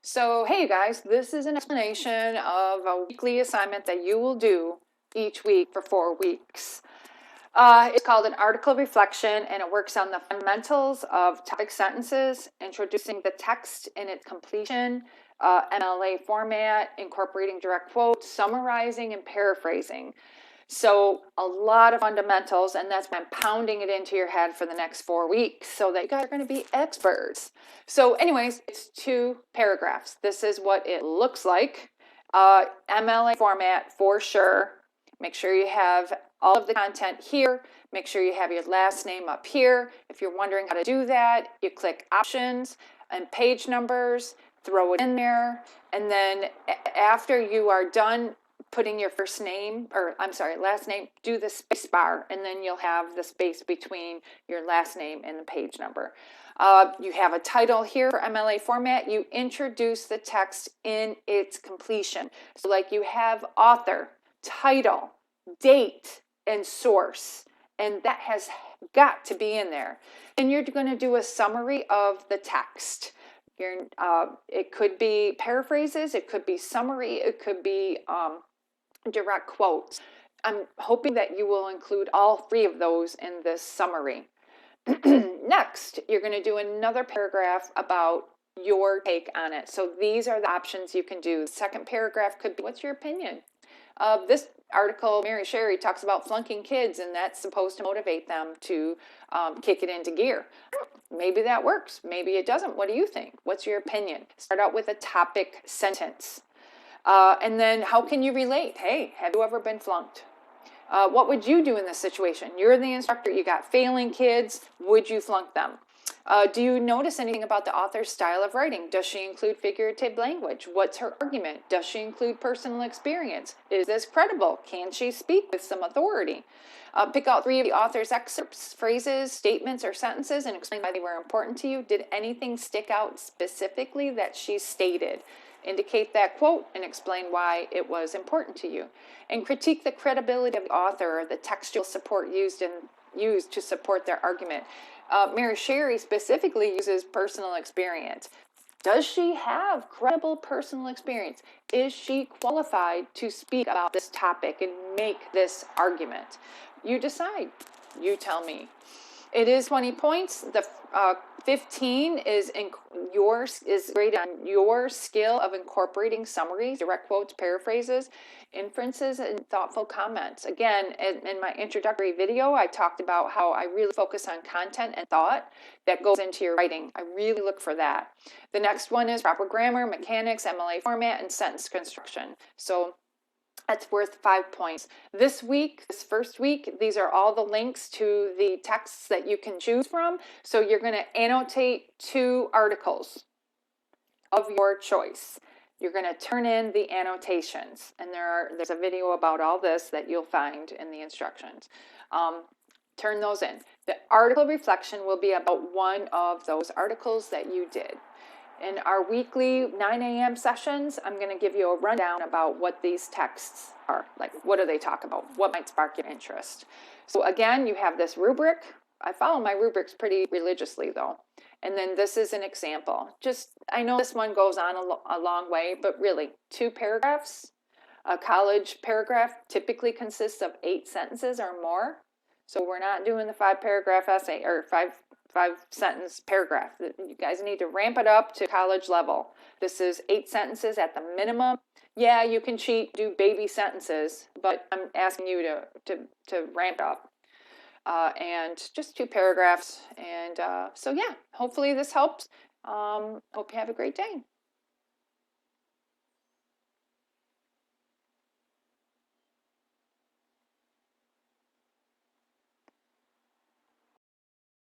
So, hey you guys, this is an explanation of a weekly assignment that you will do each week for 4 weeks. It's called an article reflection, and it works on the fundamentals of topic sentences, introducing the text in its completion, MLA format, incorporating direct quotes, summarizing, and paraphrasing. So a lot of fundamentals, and that's why I'm pounding it into your head for the next 4 weeks so that you guys are going to be experts. So anyways, it's 2 paragraphs. This is what it looks like. MLA format for sure. Make sure you have all of the content here. Make sure you have your last name up here. If you're wondering how to do that, you click options and page numbers, throw it in there, and then after you are done putting your last name, do the space bar, and then you'll have the space between your last name and the page number. You have a title here for MLA format. You introduce the text in its completion. So like you have author, title, date, and source, and that has got to be in there. And you're going to do a summary of the text. It could be paraphrases, it could be summary, it could be direct quotes. I'm hoping that you will include all 3 of those in this summary. Next, you're going to do another paragraph about your take on it. So these are the options you can do. The second paragraph could be, what's your opinion? This article, Mary Sherry talks about flunking kids, and that's supposed to motivate them to kick it into gear. Maybe that works. Maybe it doesn't. What do you think? What's your opinion? Start out with a topic sentence. And then how can you relate? Hey, have you ever been flunked? What would you do in this situation? You're the instructor. You got failing kids. Would you flunk them? Do you notice anything about the author's style of writing? Does she include figurative language? What's her argument? Does she include personal experience? Is this credible? Can she speak with some authority? Pick out 3 of the author's excerpts, phrases, statements, or sentences, and explain why they were important to you. Did anything stick out specifically that she stated? Indicate that quote and explain why it was important to you. And critique the credibility of the author or the textual support used to support their argument. Mary Sherry specifically uses personal experience. Does she have credible personal experience? Is she qualified to speak about this topic and make this argument? You decide. You tell me. It is 20 points. The 15 is graded on your skill of incorporating summaries, direct quotes, paraphrases, inferences, and thoughtful comments. Again, in my introductory video, I talked about how I really focus on content and thought that goes into your writing. I really look for that. The next one is proper grammar, mechanics, MLA format, and sentence construction. So that's worth 5 points. This first week, these are all the links to the texts that you can choose from. So you're going to annotate 2 articles of your choice. You're going to turn in the annotations. And there's a video about all this that you'll find in the instructions. Turn those in. The article reflection will be about one of those articles that you did. In our weekly 9 a.m. sessions, I'm going to give you a rundown about what these texts are. Like, what do they talk about? What might spark your interest? So again, you have this rubric. I follow my rubrics pretty religiously, though. And then this is an example. I know this one goes on a long way, but really, 2 paragraphs. A college paragraph typically consists of 8 sentences or more. So we're not doing the 5-paragraph essay or 5-sentence paragraph. You guys need to ramp it up to college level. This is 8 sentences at the minimum. Yeah, you can cheat, do baby sentences, but I'm asking you to ramp up. And just 2 paragraphs. And so yeah, hopefully this helps. Hope you have a great day.